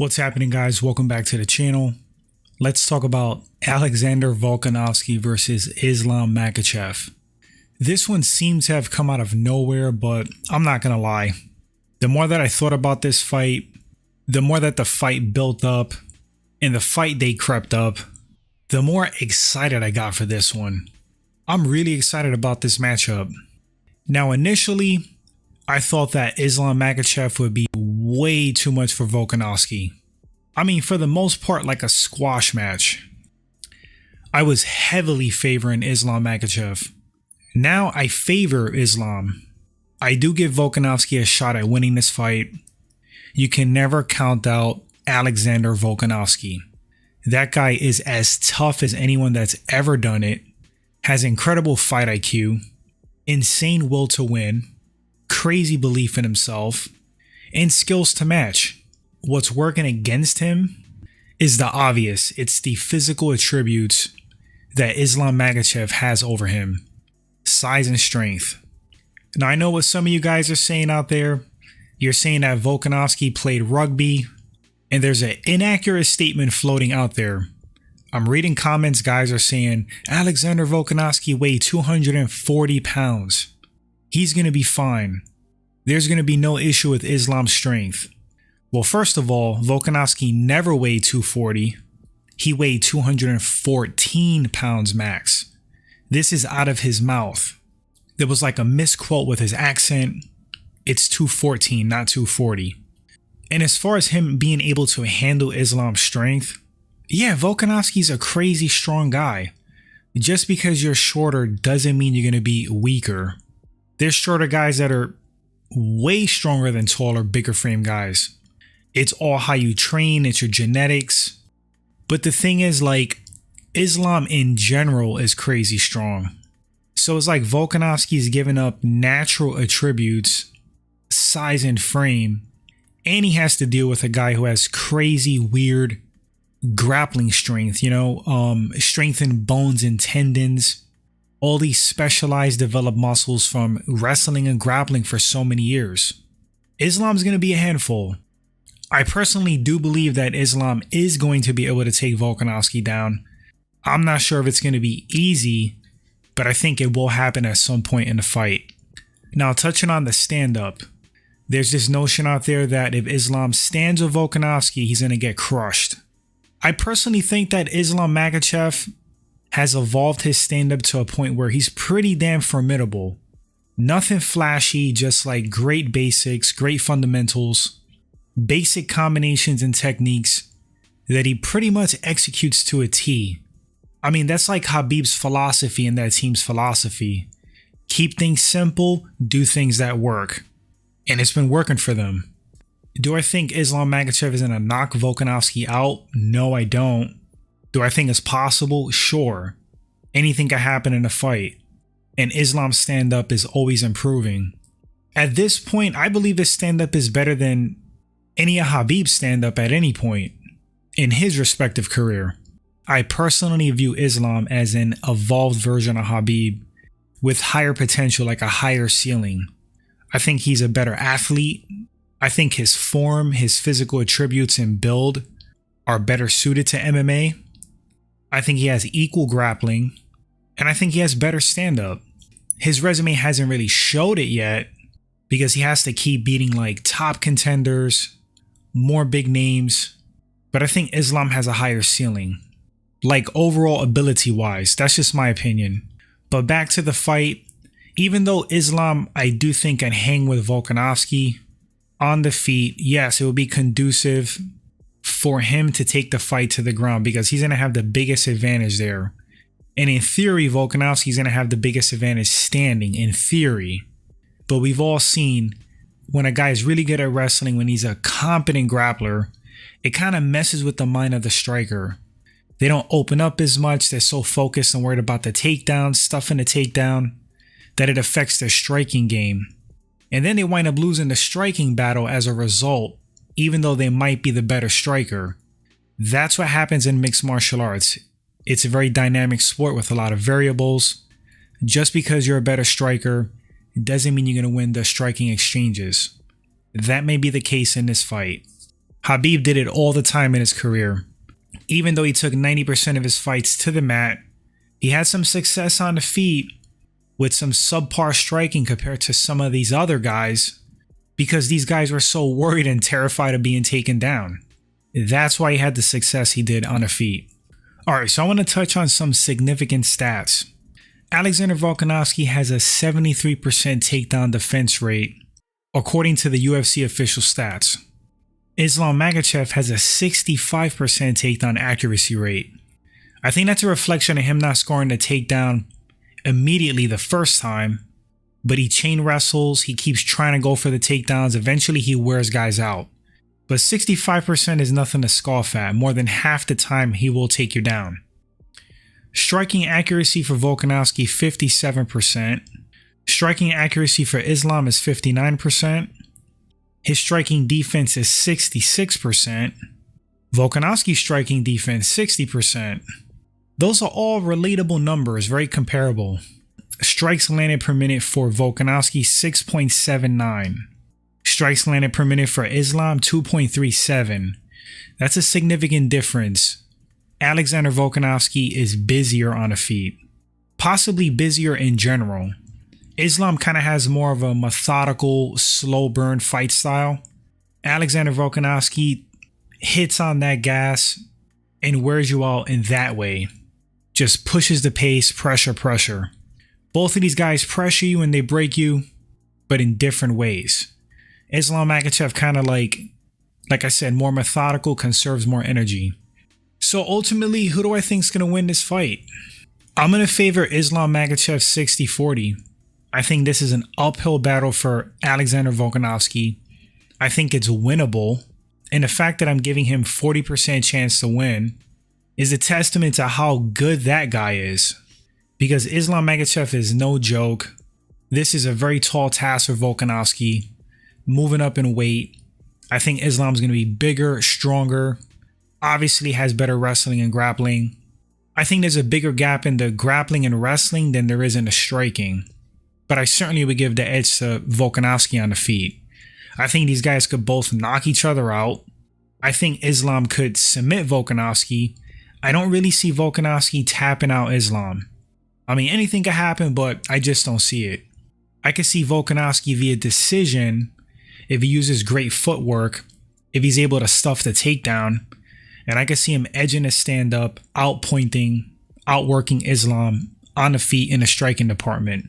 What's happening, guys? Welcome back to the channel. Let's talk about Alexander Volkanovski versus Islam Makhachev. This one seems to have come out of nowhere, but I'm not gonna lie. The more that I thought about this fight, the more that the fight built up and the fight day crept up, the more excited I got for this one. I'm really excited about this matchup. Now, initially, I thought that Islam Makhachev would be way too much for Volkanovski. I mean, for the most part, like a squash match. I was heavily favoring Islam Makhachev. Now I favor Islam. I do give Volkanovski a shot at winning this fight. You can never count out Alexander Volkanovski. That guy is as tough as anyone that's ever done it, has incredible fight IQ, insane will to win, crazy belief in himself, and skills to match. What's working against him is the obvious. It's the physical attributes that Islam Makhachev has over him. Size and strength. Now, I know what some of you guys are saying out there. You're saying that Volkanovski played rugby, and there's an inaccurate statement floating out there. I'm reading comments, guys are saying Alexander Volkanovski weighed 240 pounds. He's going to be fine. There's going to be no issue with Islam's strength. Well, first of all, Volkanovski never weighed 240. He weighed 214 pounds max. This is out of his mouth. There was like a misquote with his accent. It's 214, not 240. And as far as him being able to handle Islam's strength, yeah, Volkanovski's a crazy strong guy. Just because you're shorter doesn't mean you're going to be weaker. There's shorter guys that are way stronger than taller, bigger frame guys. It's all how you train, it's your genetics. But the thing is, like, Islam in general is crazy strong. So it's like Volkanovski's giving up natural attributes, size and frame, and he has to deal with a guy who has crazy, weird grappling strength, strength in bones and tendons. All these specialized developed muscles from wrestling and grappling for so many years. Islam's going to be a handful. I personally do believe that Islam is going to be able to take Volkanovski down. I'm not sure if it's going to be easy, but I think it will happen at some point in the fight. Now, touching on the stand-up, there's this notion out there that if Islam stands with Volkanovski, he's going to get crushed. I personally think that Islam Makhachev has evolved his stand-up to a point where he's pretty damn formidable. Nothing flashy, just like great basics, great fundamentals, basic combinations and techniques that he pretty much executes to a T. I mean, that's like Khabib's philosophy and that team's philosophy. Keep things simple, do things that work. And it's been working for them. Do I think Islam Makhachev is going to knock Volkanovski out? No, I don't. Do I think it's possible? Sure. Anything can happen in a fight. And Islam's stand-up is always improving. At this point, I believe his stand-up is better than any of Khabib's stand-up at any point in his respective career. I personally view Islam as an evolved version of Khabib with higher potential, like a higher ceiling. I think he's a better athlete. I think his form, his physical attributes and build are better suited to MMA. I think he has equal grappling, and I think he has better stand-up. His resume hasn't really showed it yet because he has to keep beating like top contenders, more big names, but I think Islam has a higher ceiling, like overall ability-wise. That's just my opinion. But back to the fight, even though Islam, I do think, can hang with Volkanovski on the feet, yes, it will be conducive for him to take the fight to the ground because he's going to have the biggest advantage there. And in theory, Volkanovski's going to have the biggest advantage standing, in theory. But we've all seen when a guy's really good at wrestling, when he's a competent grappler, it kind of messes with the mind of the striker. They don't open up as much. They're so focused and worried about the takedown, stuffing the takedown, that it affects their striking game. And then they wind up losing the striking battle as a result, even though they might be the better striker. That's what happens in mixed martial arts. It's a very dynamic sport with a lot of variables. Just because you're a better striker doesn't mean you're going to win the striking exchanges. That may be the case in this fight. Khabib did it all the time in his career. Even though he took 90% of his fights to the mat, he had some success on the feet with some subpar striking compared to some of these other guys because these guys were so worried and terrified of being taken down. That's why he had the success he did on the feet. Alright, so I want to touch on some significant stats. Alexander Volkanovski has a 73% takedown defense rate, according to the UFC official stats. Islam Makhachev has a 65% takedown accuracy rate. I think that's a reflection of him not scoring the takedown immediately the first time, but he chain wrestles, he keeps trying to go for the takedowns, eventually he wears guys out. But 65% is nothing to scoff at. More than half the time he will take you down. Striking accuracy for Volkanovski 57%. Striking accuracy for Islam is 59%. His striking defense is 66%. Volkanovski's striking defense 60%. Those are all relatable numbers, very comparable. Strikes landed per minute for Volkanovski 6.79. Strikes landed per minute for Islam 2.37. That's a significant difference. Alexander Volkanovski is busier on the feet. Possibly busier in general. Islam kind of has more of a methodical, slow burn fight style. Alexander Volkanovski hits on that gas and wears you out in that way. Just pushes the pace, pressure. Both of these guys pressure you and they break you, but in different ways. Islam Makhachev kind of like I said, more methodical, conserves more energy. So ultimately, who do I think is going to win this fight? I'm going to favor Islam Makhachev 60-40. I think this is an uphill battle for Alexander Volkanovski. I think it's winnable. And the fact that I'm giving him 40% chance to win is a testament to how good that guy is. Because Islam Makhachev is no joke. This is a very tall task for Volkanovski. Moving up in weight. I think Islam's going to be bigger, stronger. Obviously has better wrestling and grappling. I think there's a bigger gap in the grappling and wrestling than there is in the striking. But I certainly would give the edge to Volkanovski on the feet. I think these guys could both knock each other out. I think Islam could submit Volkanovski. I don't really see Volkanovski tapping out Islam. I mean, anything could happen, but I just don't see it. I could see Volkanovski via decision if he uses great footwork, if he's able to stuff the takedown, and I could see him edging a stand-up, outpointing, outworking Islam on the feet in the striking department.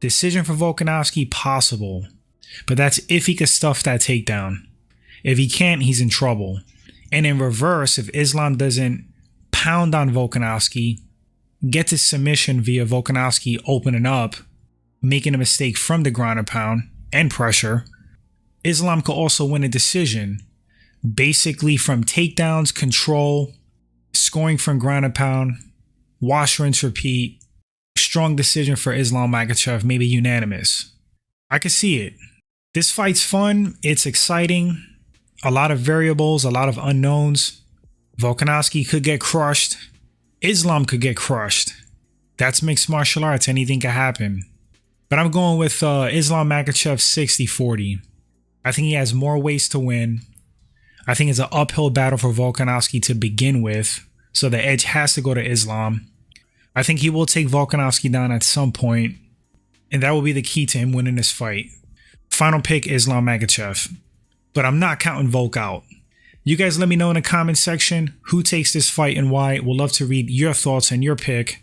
Decision for Volkanovski, possible. But that's if he could stuff that takedown. If he can't, he's in trouble. And in reverse, if Islam doesn't pound on Volkanovski, get to submission via Volkanovski opening up, making a mistake from the ground and pound and pressure, Islam could also win a decision. Basically from takedowns, control, scoring from ground and pound, wash, rinse, repeat. Strong decision for Islam Makhachev, maybe unanimous. I could see it. This fight's fun. It's exciting. A lot of variables, a lot of unknowns. Volkanovski could get crushed. Islam could get crushed. That's mixed martial arts. Anything could happen. But I'm going with Islam Makhachev 60-40. I think he has more ways to win. I think it's an uphill battle for Volkanovski to begin with. So the edge has to go to Islam. I think he will take Volkanovski down at some point, and that will be the key to him winning this fight. Final pick, Islam Makhachev. But I'm not counting Volk out. You guys let me know in the comment section who takes this fight and why. We'll love to read your thoughts and your pick.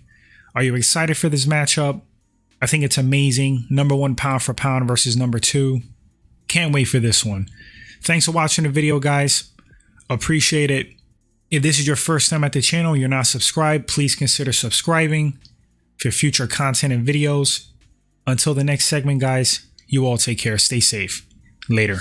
Are you excited for this matchup? I think it's amazing. Number 1 pound for pound versus number 2. Can't wait for this one. Thanks for watching the video, guys. Appreciate it. If this is your first time at the channel and you're not subscribed, please consider subscribing for future content and videos. Until the next segment, guys, you all take care. Stay safe. Later.